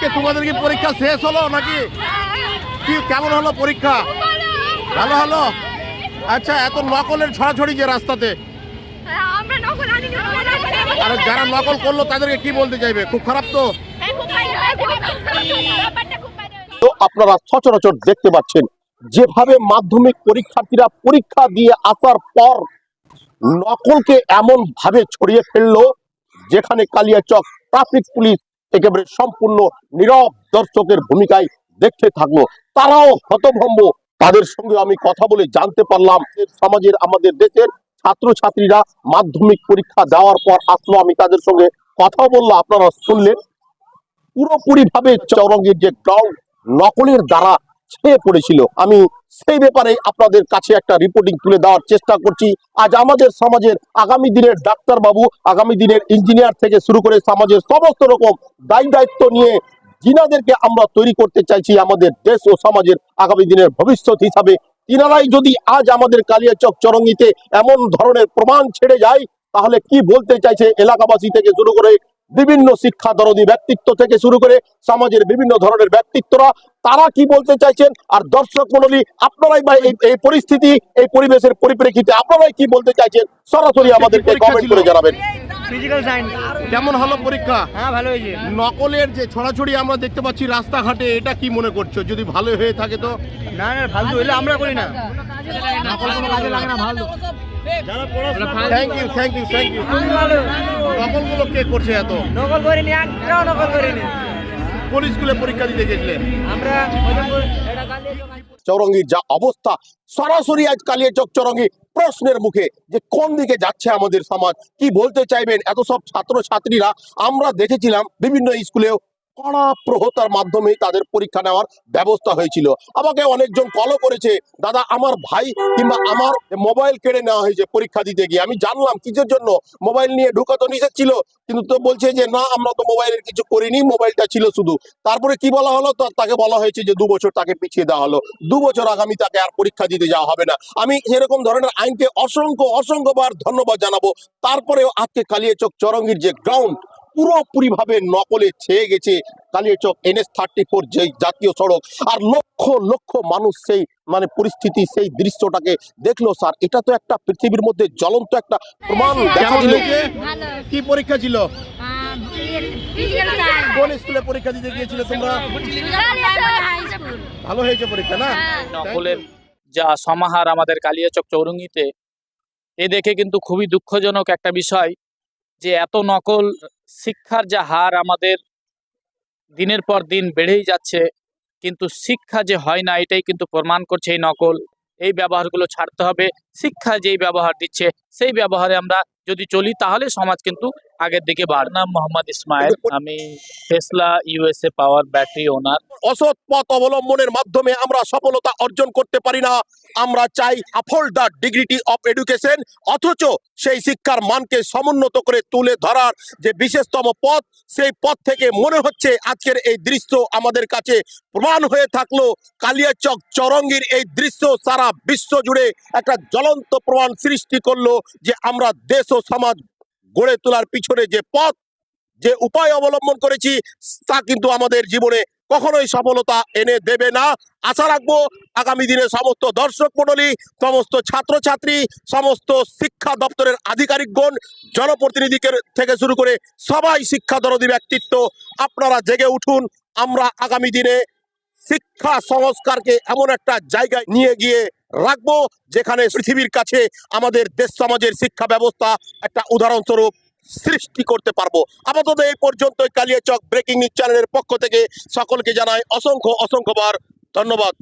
আজকে তোমাদের কি পরীক্ষা শেষ হলো নাকি? কি কেমন হলো পরীক্ষা? ভালো হলো। আচ্ছা, এত নকলের ছড়াছড়ি যে রাস্তাতে, আর যারা নকল করলো তাদেরকে কি বলতে চাইবে? খুব খারাপ তো। তো আপনারা সচরাচর দেখতে পাচ্ছেন যেভাবে মাধ্যমিক পরীক্ষার্থীরা পরীক্ষা দিয়ে আসার পর নকলকে এমন ভাবে ছড়িয়ে ফেললো, যেখানে কালিয়াচক ট্রাফিক পুলিশ একেবারে সম্পূর্ণ নীরব দর্শকের ভূমিকায় দেখতে থাকলো। তারাও হতভম্ব। তাদের সঙ্গে আমি কথা বলে জানতে পারলাম সমাজের, আমাদের দেশের ছাত্রছাত্রীরা মাধ্যমিক পরীক্ষা দেওয়ার পর আসলো। আমি তাদের সঙ্গে কথা বললাম, আপনারা শুনলেন। পুরোপুরি ভাবে চৌরঙ্গীর যে গ্রাউন্ড নকলের দ্বারা ছেয়ে পড়েছিল। আমি সেই ব্যাপারে আপনাদের কাছে একটা রিপোর্টিং তুলে দেওয়ার চেষ্টা করছি। আজ আমাদের সমাজের আগামী দিনের ডাক্তার বাবু, আগামী দিনের ইঞ্জিনিয়ার থেকে শুরু করে সমাজের সমস্ত রকম দায়িত্ব নিয়ে যিনাদেরকে আমরা তৈরি করতে চাইছি আমাদের দেশ ও সমাজের আগামী দিনের ভবিষ্যৎ হিসাবে, তিনারাই যদি আজ আমাদের কালিয়াচক চৌরঙ্গীতে এমন ধরনের প্রমাণ ছেড়ে যায়, তাহলে কি বলতে চাইছে এলাকাবাসী থেকে শুরু করে বিভিন্ন শিক্ষা দরদী ব্যক্তিত্ব থেকে শুরু করে সমাজের বিভিন্ন ধরনের ব্যক্তিত্বরা, তারা কি বলতে চাইছেন? আর দর্শক মণ্ডলী, আপনারাই বা এই পরিস্থিতি, এই পরিবেশের পরিপ্রেক্ষিতে আপনারাই কি বলতে চাইছেন সরাসরি আমাদেরকে কমেন্ট করে জানাবেন। ফিজিক্যাল সায়েন্স কেমন হলো পরীক্ষা? হ্যাঁ ভালো হয়েছে। নকলের যে ছড়াছড়ি আমরা দেখতে পাচ্ছি রাস্তাঘাটে, এটা কি মনে করছো? যদি ভালো হয়ে থাকে তো? না না, ফালতু হইলে আমরা করি না। নকল কোনো কাজে লাগে না, ভালো। Thank you, thank you, thank you. নকলগুলো কে করছে এত? নকল করিনি, একটাও নকল করিনি। কোন স্কুলে পরীক্ষা দিতে গেছিলেন? আমরা চৌরঙ্গীর যা অবস্থা, সরাসরি আজ কালিয়াচক চৌরঙ্গী প্রশ্নের মুখে যে কোন দিকে যাচ্ছে আমাদের সমাজ, কি বলতে চাইবেন এত সব ছাত্র ছাত্রীরা? আমরা দেখেছিলাম বিভিন্ন স্কুলেও কড়া প্রহতার মাধ্যমে তাদের পরীক্ষা নেওয়ার ব্যবস্থা হয়েছিল। আমাকে অনেকজন কলও করেছে, দাদা আমার ভাই কিংবা আমার মোবাইল কেড়ে নেওয়া হয়েছে পরীক্ষা দিতে গিয়ে। আমি জানলাম কিসের জন্য, মোবাইল নিয়ে ঢোকা তো নিষেধ ছিল, কিন্তু তো বলছে যে না আমরা তো মোবাইলের কিছু করিনি, মোবাইলটা ছিল শুধু। তারপরে কি বলা হলো, তো তাকে বলা হয়েছে যে 2 বছর তাকে পিছিয়ে দেওয়া হলো, 2 বছর আগামী তাকে আর পরীক্ষা দিতে যাওয়া হবে না। আমি এরকম ধরনের আইনকে অসংখ্যবার ধন্যবাদ জানাবো। তারপরেও আজকে কালিয়াচক চৌরঙ্গীর যে গ্রাউন্ড পুরোপুরি ভাবে নকলে ছেয়ে গেছে। কালিয়াচক NH-34 যে জাতীয় সড়ক, আর লক্ষ লক্ষ মানুষ সেই পরিস্থিতি, সেই দৃশ্যটাকে দেখলো। স্যার, এটা তো একটা পৃথিবীর মধ্যে জ্বলন্ত একটা প্রমাণ দেখা দিল। কি পরীক্ষা ছিল? কোন স্কুলে পরীক্ষা দিতে গিয়েছিলে তোমরা? ভালো হয়েছে পরীক্ষা না? নকলের যা সমাহার আমাদের কালিয়াচক চৌরঙ্গীতে, এ দেখে কিন্তু খুবই দুঃখজনক একটা বিষয় যে এত নকল শিক্ষার যা হার আমাদের দিনের পর দিন বেড়েই যাচ্ছে, কিন্তু শিক্ষা যে হয় না এটাই কিন্তু প্রমাণ করছে এই নকল। এই ব্যবহারগুলো ছাড়তে হবে। শিক্ষা যেই ব্যবহার দিচ্ছে সেই ব্যবহারে আমরা যদি চলি তাহলে সমাজ কিন্তু আগের দিকে বাড়বে। নাম মোহাম্মদ ইসমাইল, আমি টেসলা USA পাওয়ার ব্যাটারি ওনার। অসৎ পথ অবলম্বনের মাধ্যমে আমরা সফলতা অর্জন করতে পারি না। আমরা চাই uphold the dignity of education, অথচ সেই শিক্ষার মানকে সমুন্নত করে তুলে ধরার যে বিশেষতম পথ, সেই পথ থেকে মনে হচ্ছে আজকের এই দৃশ্য আমাদের কাছে প্রমাণ হয়ে থাকলো। কালিয়াচক চৌরঙ্গীর এই দৃশ্য সারা বিশ্ব জুড়ে একটা জ্বলন্ত প্রমাণ সৃষ্টি করলো যে আমরা দেশ ও সমাজ গড়ে তোলার পিছনে যে পথ, যে উপায় অবলম্বন করেছি, তা কিন্তু আমাদের জীবনে কখনোই সফলতা এনে দেবে না। আশা রাখবো আগামী দিনে সমস্ত দর্শক মণ্ডলী, সমস্ত ছাত্রছাত্রী, সমস্ত শিক্ষা দপ্তরের আধিকারিকগণ, জনপ্রতিনিধি থেকে শুরু করে সবাই শিক্ষা দরদী ব্যক্তিত্ব, আপনারা জেগে উঠুন। আমরা আগামী দিনে শিক্ষা সংস্কারকে এমন একটা জায়গায় নিয়ে গিয়ে রাখবো যেখানে পৃথিবীর কাছে আমাদের দেশ সমাজের শিক্ষা ব্যবস্থা একটা উদাহরণস্বরূপ সৃষ্টি করতে পারবো। আপাতত এই পর্যন্ত কালিয়াচক ব্রেকিং নিউজ চ্যানেলের পক্ষ থেকে সকলকে জানাই অসংখ্যবার ধন্যবাদ।